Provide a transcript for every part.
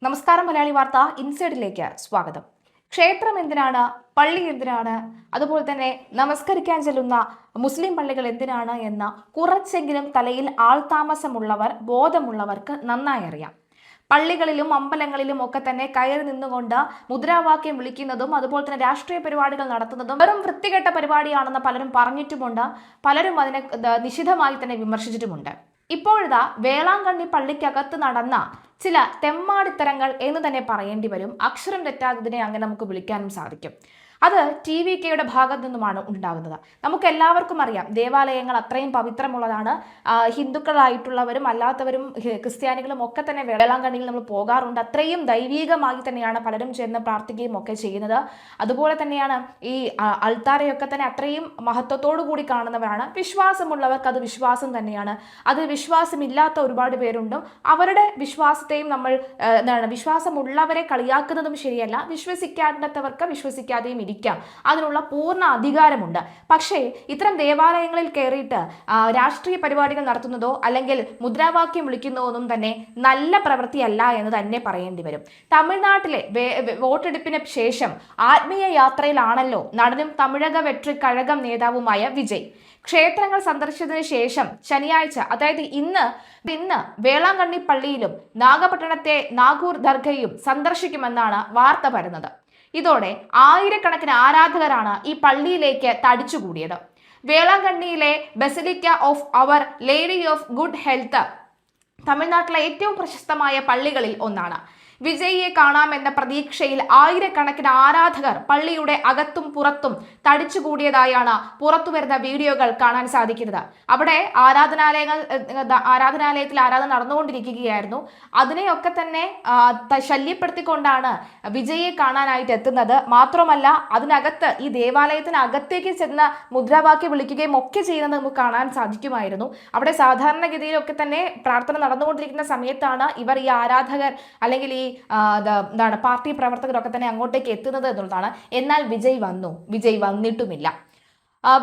നമസ്കാരം മലയാളി വാർത്ത ഇൻസൈഡിലേക്ക് സ്വാഗതം. ക്ഷേത്രം എന്തിനാണ്, പള്ളി എന്തിനാണ്, അതുപോലെ തന്നെ നമസ്കരിക്കാൻ ചെല്ലുന്ന മുസ്ലിം പള്ളികൾ എന്തിനാണ് എന്ന കുറച്ചെങ്കിലും തലയിൽ ആൾതാമസമുള്ളവർ, ബോധമുള്ളവർക്ക് നന്നായി അറിയാം. പള്ളികളിലും അമ്പലങ്ങളിലും ഒക്കെ തന്നെ കയറി നിന്നുകൊണ്ട് മുദ്രാവാക്യം വിളിക്കുന്നതും അതുപോലെ തന്നെ രാഷ്ട്രീയ പരിപാടികൾ നടത്തുന്നതും വെറും വൃത്തികെട്ട പരിപാടിയാണെന്ന് പലരും പറഞ്ഞിട്ടുമുണ്ട്. പലരും അതിനെ നിശിതമായി തന്നെ വിമർശിച്ചിട്ടുമുണ്ട്. ഇപ്പോഴിതാ വേളാങ്കണ്ണി പള്ളിക്കകത്ത് നടന്ന ചില തെമ്മാടിത്തരങ്ങൾ എന്ന് തന്നെ പറയേണ്ടി വരും. അക്ഷരം തെറ്റാത്തതിനെ അങ്ങനെ നമുക്ക് വിളിക്കാനും സാധിക്കും. അത് TVKയുടെ ഭാഗത്തു നിന്നുമാണ് ഉണ്ടാകുന്നത്. നമുക്ക് എല്ലാവർക്കും അറിയാം, ദേവാലയങ്ങൾ അത്രയും പവിത്രമുള്ളതാണ്. ഹിന്ദുക്കളായിട്ടുള്ളവരും അല്ലാത്തവരും ക്രിസ്ത്യാനികളും ഒക്കെ തന്നെ വേളാങ്കണ്ണിയിൽ നമ്മൾ പോകാറുണ്ട്. അത്രയും ദൈവീകമായി തന്നെയാണ് പലരും ചേർന്ന് പ്രാർത്ഥിക്കുകയും ഒക്കെ ചെയ്യുന്നത്. അതുപോലെ തന്നെയാണ് ഈ അൾത്താരയൊക്കെ തന്നെ അത്രയും മഹത്വത്തോടു കൂടി കാണുന്നവരാണ്. വിശ്വാസമുള്ളവർക്ക് അത് വിശ്വാസം തന്നെയാണ്. അത് വിശ്വാസമില്ലാത്ത ഒരുപാട് പേരുണ്ട്. അവരുടെ വിശ്വാസത്തെയും നമ്മൾ വിശ്വാസമുള്ളവരെ കളിയാക്കുന്നതും ശരിയല്ല. വിശ്വസിക്കാത്തവർക്ക് വിശ്വസിക്കാതെയും അതിനുള്ള പൂർണ്ണ അധികാരമുണ്ട്. പക്ഷേ ഇത്തരം ദേവാലയങ്ങളിൽ കയറിയിട്ട് രാഷ്ട്രീയ പരിപാടികൾ നടത്തുന്നതോ അല്ലെങ്കിൽ മുദ്രാവാക്യം വിളിക്കുന്നതോ തന്നെ നല്ല പ്രവൃത്തിയല്ല എന്ന് തന്നെ പറയേണ്ടി വരും. തമിഴ്നാട്ടിലെ വോട്ടെടുപ്പിന് ശേഷം ആത്മീയ യാത്രയിലാണല്ലോ നടനും തമിഴക വെട്രി കഴകം നേതാവുമായ വിജയ്. ക്ഷേത്രങ്ങൾ സന്ദർശിച്ചതിന് ശേഷം ശനിയാഴ്ച, അതായത് ഇന്ന് വേളാങ്കണ്ണി പള്ളിയിലും നാഗപട്ടണത്തെ നാഗൂർ ദർഗയും സന്ദർശിക്കുമെന്നാണ് വാർത്ത വരുന്നത്. ഇതോടെ ആയിരക്കണക്കിന് ആരാധകരാണ് ഈ പള്ളിയിലേക്ക് തടിച്ചുകൂടിയത്. വേളാങ്കണ്ണിയിലെ basilica of our lady of good health തമിഴ്നാട്ടിലെ ഏറ്റവും പ്രശസ്തമായ പള്ളികളിൽ ഒന്നാണ്. വിജയിയെ കാണാമെന്ന പ്രതീക്ഷയിൽ ആയിരക്കണക്കിന് ആരാധകർ പള്ളിയുടെ അകത്തും പുറത്തും തടിച്ചുകൂടിയതായാണ് പുറത്തുവരുന്ന വീഡിയോകൾ കാണാൻ സാധിക്കുന്നത്. അവിടെ ആരാധനാലയത്തിൽ ആരാധന നടന്നുകൊണ്ടിരിക്കുകയായിരുന്നു. അതിനെയൊക്കെ തന്നെ ശല്യപ്പെടുത്തിക്കൊണ്ടാണ് വിജയിയെ കാണാനായിട്ട് എത്തുന്നത്. മാത്രമല്ല, അതിനകത്ത് ഈ ദേവാലയത്തിനകത്തേക്ക് ചെന്ന് മുദ്രാവാക്യം വിളിക്കുകയും ഒക്കെ ചെയ്യുന്നത് നമുക്ക് കാണാൻ സാധിക്കുമായിരുന്നു. അവിടെ സാധാരണഗതിയിലൊക്കെ തന്നെ പ്രാർത്ഥന നടന്നുകൊണ്ടിരിക്കുന്ന സമയത്താണ് ഇവർ ഈ ആരാധകർ അല്ലെങ്കിൽ ഈ പാർട്ടി പ്രവർത്തകരൊക്കെ തന്നെ അങ്ങോട്ടേക്ക് എത്തുന്നത് എന്നുള്ളതാണ്. എന്നാൽ വിജയ് വന്നിട്ടുമില്ല.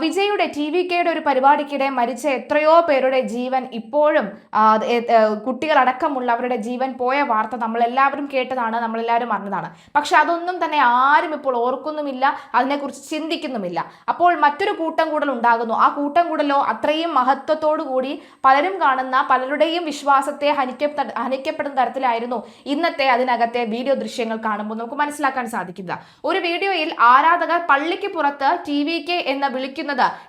വിജയുടെ TVKയുടെ ഒരു പരിപാടിക്കിടെ മരിച്ച എത്രയോ പേരുടെ ജീവൻ ഇപ്പോഴും കുട്ടികളടക്കമുള്ളവരുടെ ജീവൻ പോയ വാർത്ത നമ്മളെല്ലാവരും കേട്ടതാണ്, നമ്മളെല്ലാവരും അറിഞ്ഞതാണ്. പക്ഷെ അതൊന്നും തന്നെ ആരും ഇപ്പോൾ ഓർക്കുന്നുമില്ല, അതിനെക്കുറിച്ച് ചിന്തിക്കുന്നുമില്ല. അപ്പോൾ മറ്റൊരു കൂട്ടം കൂടൽ ഉണ്ടാകുന്നു. ആ കൂട്ടം കൂടലോ അത്രയും മഹത്വത്തോടു കൂടി പലരും കാണുന്ന പലരുടെയും വിശ്വാസത്തെ ഹനിക്കപ്പെടുന്ന തരത്തിലായിരുന്നു ഇന്നത്തെ അതിനകത്തെ വീഡിയോ ദൃശ്യങ്ങൾ കാണുമ്പോൾ നമുക്ക് മനസ്സിലാക്കാൻ സാധിക്കുന്നത്. ഒരു വീഡിയോയിൽ ആരാധകർ പള്ളിക്ക് പുറത്ത് TVK എന്ന വിളിക്കുന്നത്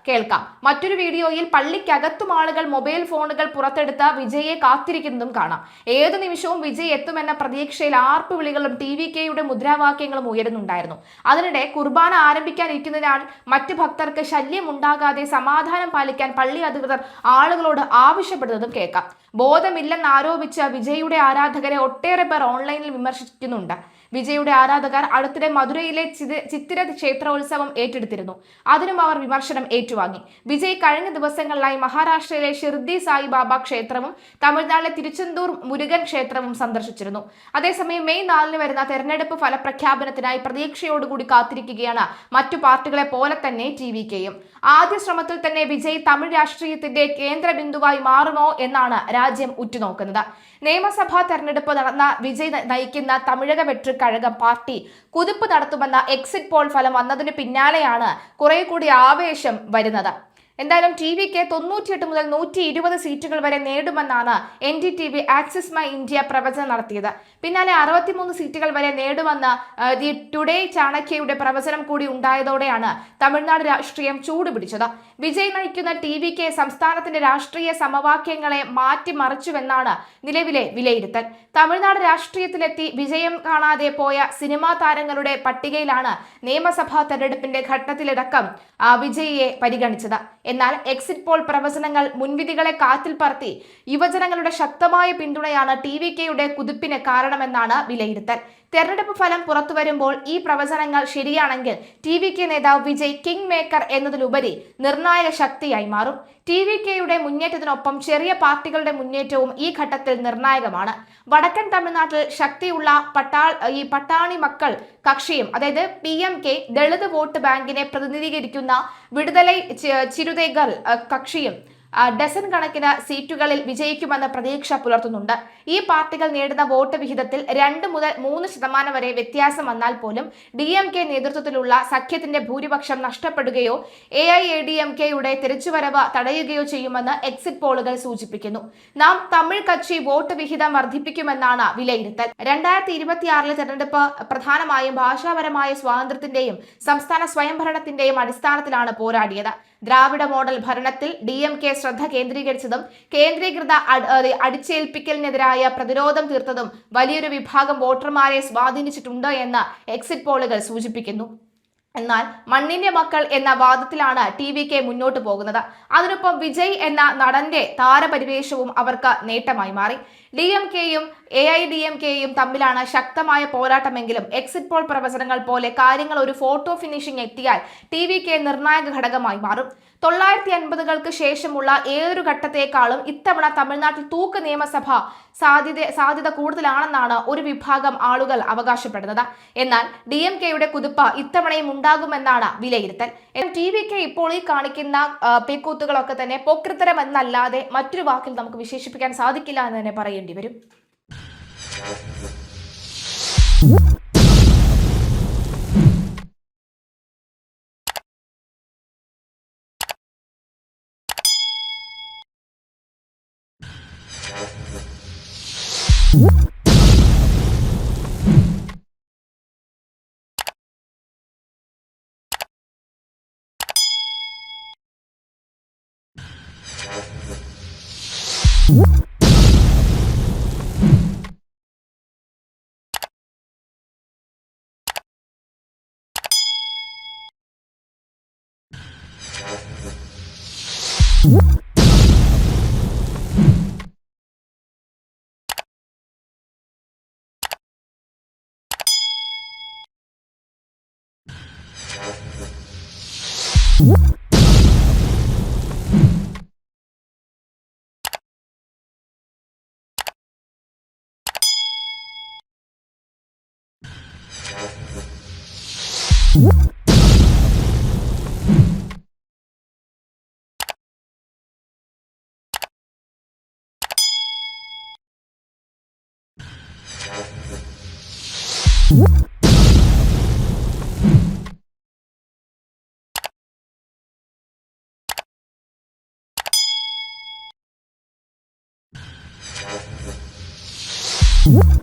കേൾക്കാം. മറ്റൊരു വീഡിയോയിൽ പള്ളിക്കകത്തും ആളുകൾ മൊബൈൽ ഫോണുകൾ പുറത്തെടുത്ത് വിജയെ കാത്തിരിക്കുന്നതും കാണാം. ഏതു നിമിഷവും വിജയ് എത്തുമെന്ന പ്രതീക്ഷയിൽ ആർപ്പുവിളികളും TVKയുടെ മുദ്രാവാക്യങ്ങളും ഉയരുന്നുണ്ടായിരുന്നു. അതിനിടെ കുർബാന ആരംഭിക്കാനിരിക്കുന്നതിനാൽ മറ്റ് ഭക്തർക്ക് ശല്യം ഉണ്ടാകാതെ സമാധാനം പാലിക്കാൻ പള്ളി അധികൃതർ ആളുകളോട് ആവശ്യപ്പെടുന്നതും കേൾക്കാം. ബോധമില്ലെന്ന് ആരോപിച്ച വിജയുടെ ആരാധകരെ ഒട്ടേറെ പേർ ഓൺലൈനിൽ വിമർശിക്കുന്നുണ്ട്. വിജയുടെ ആരാധകർ അടുത്തിടെ മധുരയിലെ ചിത്തിര ക്ഷേത്രോത്സവം ഏറ്റെടുത്തിരുന്നു. അതിനും അവർ വിമർശനം ഏറ്റുവാങ്ങി. വിജയ് കഴിഞ്ഞ ദിവസങ്ങളിലായി മഹാരാഷ്ട്രയിലെ ഷിർദി സായിബാബ ക്ഷേത്രവും തമിഴ്നാട്ടിലെ തിരുച്ചെന്തൂർ മുരുകൻ ക്ഷേത്രവും സന്ദർശിച്ചിരുന്നു. അതേസമയം മെയ് 4 വരുന്ന തെരഞ്ഞെടുപ്പ് ഫലപ്രഖ്യാപനത്തിനായി പ്രതീക്ഷയോടുകൂടി കാത്തിരിക്കുകയാണ് മറ്റു പാർട്ടികളെ പോലെ തന്നെ TVKയും. ആദ്യ ശ്രമത്തിൽ തന്നെ വിജയ് തമിഴ് രാഷ്ട്രീയത്തിന്റെ കേന്ദ്ര ബിന്ദുവായി മാറുമോ എന്നാണ് രാജ്യം ഉറ്റുനോക്കുന്നത്. നിയമസഭാ തെരഞ്ഞെടുപ്പ് നടന്ന വിജയ് നയിക്കുന്ന തമിഴക വെട്രി കഴകം പാർട്ടി കുതിപ്പ് നടത്തുമെന്ന എക്സിറ്റ് പോൾ ഫലം വന്നതിന് പിന്നാലെയാണ് കുറെ കൂടി ആവേശം വരുന്നത്. എന്തായാലും TVK 98 മുതൽ 120 സീറ്റുകൾ വരെ നേടുമെന്നാണ് NDTV ആക്സിസ് മൈ ഇന്ത്യ പ്രവചനം നടത്തിയത്. പിന്നാലെ 63 സീറ്റുകൾ വരെ നേടുമെന്ന് ദി ടുഡേ ചാണക്യയുടെ പ്രവചനം കൂടി ഉണ്ടായതോടെയാണ് തമിഴ്നാട് രാഷ്ട്രീയം ചൂടുപിടിച്ചത്. വിജയ് നയിക്കുന്ന TVK സംസ്ഥാനത്തിന്റെ രാഷ്ട്രീയ സമവാക്യങ്ങളെ മാറ്റിമറിച്ചുവെന്നാണ് നിലവിലെ വിലയിരുത്തൽ. തമിഴ്നാട് രാഷ്ട്രീയത്തിലെത്തി വിജയം കാണാതെ പോയ സിനിമാ താരങ്ങളുടെ പട്ടികയിലാണ് നിയമസഭാ തെരഞ്ഞെടുപ്പിന്റെ ഘട്ടത്തിലടക്കം വിജയിയെ പരിഗണിച്ചത്. എന്നാൽ എക്സിറ്റ് പോൾ പ്രവചനങ്ങൾ മുൻവിധികളെ കാറ്റിൽ പറത്തി യുവജനങ്ങളുടെ ശക്തമായ പിന്തുണയാണ് TVKയുടെ കുതിപ്പിന് കാരണമെന്നാണ് വിലയിരുത്തൽ. തെരഞ്ഞെടുപ്പ് ഫലം പുറത്തുവരുമ്പോൾ ഈ പ്രവചനങ്ങൾ ശരിയാണെങ്കിൽ TVK നേതാവ് വിജയ് കിങ് മേക്കർ എന്നതിലുപരി നിർണായക ശക്തിയായി മാറും. TVKയുടെ മുന്നേറ്റത്തിനൊപ്പം ചെറിയ പാർട്ടികളുടെ മുന്നേറ്റവും ഈ ഘട്ടത്തിൽ നിർണായകമാണ്. വടക്കൻ തമിഴ്നാട്ടിൽ ശക്തിയുള്ള പട്ടാണി മക്കൾ കക്ഷിയും, അതായത് PMK ദളിത് വോട്ട് ബാങ്കിനെ പ്രതിനിധീകരിക്കുന്ന വിടുതലൈ ചിരുതൈകൾ കക്ഷിയും ഡസൻ കണക്കിന് സീറ്റുകളിൽ വിജയിക്കുമെന്ന് പ്രതീക്ഷ പുലർത്തുന്നുണ്ട്. ഈ പാർട്ടികൾ നേടുന്ന വോട്ട് വിഹിതത്തിൽ 2 മുതൽ 3% വരെ വ്യത്യാസം വന്നാൽ പോലും DMK നേതൃത്വത്തിലുള്ള സഖ്യത്തിന്റെ ഭൂരിപക്ഷം നഷ്ടപ്പെടുകയോ AIADMKയുടെ തിരിച്ചുവരവ് തടയുകയോ ചെയ്യുമെന്ന് എക്സിറ്റ് പോളുകൾ സൂചിപ്പിക്കുന്നു. നാം തമിഴ് കക്ഷി വോട്ട് വിഹിതം വർദ്ധിപ്പിക്കുമെന്നാണ് വിലയിരുത്തൽ. 2026 തെരഞ്ഞെടുപ്പ് പ്രധാനമായും ഭാഷാപരമായ സ്വാതന്ത്ര്യത്തിന്റെയും സംസ്ഥാന സ്വയംഭരണത്തിന്റെയും അടിസ്ഥാനത്തിലാണ് പോരാടിയത്. ദ്രാവിഡ മോഡൽ ഭരണത്തിൽ DMK ശ്രദ്ധ കേന്ദ്രീകരിച്ചതും കേന്ദ്രീകൃത അടിച്ചേൽപ്പിക്കലിനെതിരായ പ്രതിരോധം തീർത്തതും വലിയൊരു വിഭാഗം വോട്ടർമാരെ സ്വാധീനിച്ചിട്ടുണ്ട് എന്ന് എക്സിറ്റ് പോളുകൾ സൂചിപ്പിക്കുന്നു. എന്നാൽ മണ്ണിന്റെ മക്കൾ എന്ന വാദത്തിലാണ് TVK മുന്നോട്ട് പോകുന്നത്. അതിനൊപ്പം വിജയ് എന്ന നടന്റെ താരപരിവേഷവും അവർക്ക് നേട്ടമായി മാറി. DMKയും AIADMKയും തമ്മിലാണ് ശക്തമായ പോരാട്ടമെങ്കിലും എക്സിറ്റ് പോൾ പ്രവചനങ്ങൾ പോലെ കാര്യങ്ങൾ ഒരു ഫോട്ടോ ഫിനിഷിംഗ് എത്തിയാൽ TVK നിർണായക ഘടകമായി മാറും. 950കൾക്ക് ശേഷമുള്ള ഏതൊരു ഘട്ടത്തെക്കാളും ഇത്തവണ തമിഴ്നാട്ടിൽ തൂക്ക് നിയമസഭ സാധ്യത കൂടുതലാണെന്നാണ് ഒരു വിഭാഗം ആളുകൾ അവകാശപ്പെടുന്നത്. എന്നാൽ DMKയുടെ കുതിപ്പ് ഇത്തവണയും ഉണ്ടാകുമെന്നാണ് വിലയിരുത്തൽ. TVK ഇപ്പോൾ ഈ കാണിക്കുന്ന പേക്കൂത്തുകളൊക്കെ തന്നെ പോക്രിത്തരം എന്നല്ലാതെ മറ്റൊരു വാക്കിൽ നമുക്ക് വിശേഷിപ്പിക്കാൻ സാധിക്കില്ല എന്ന് തന്നെ പറയേണ്ടി വരും. What?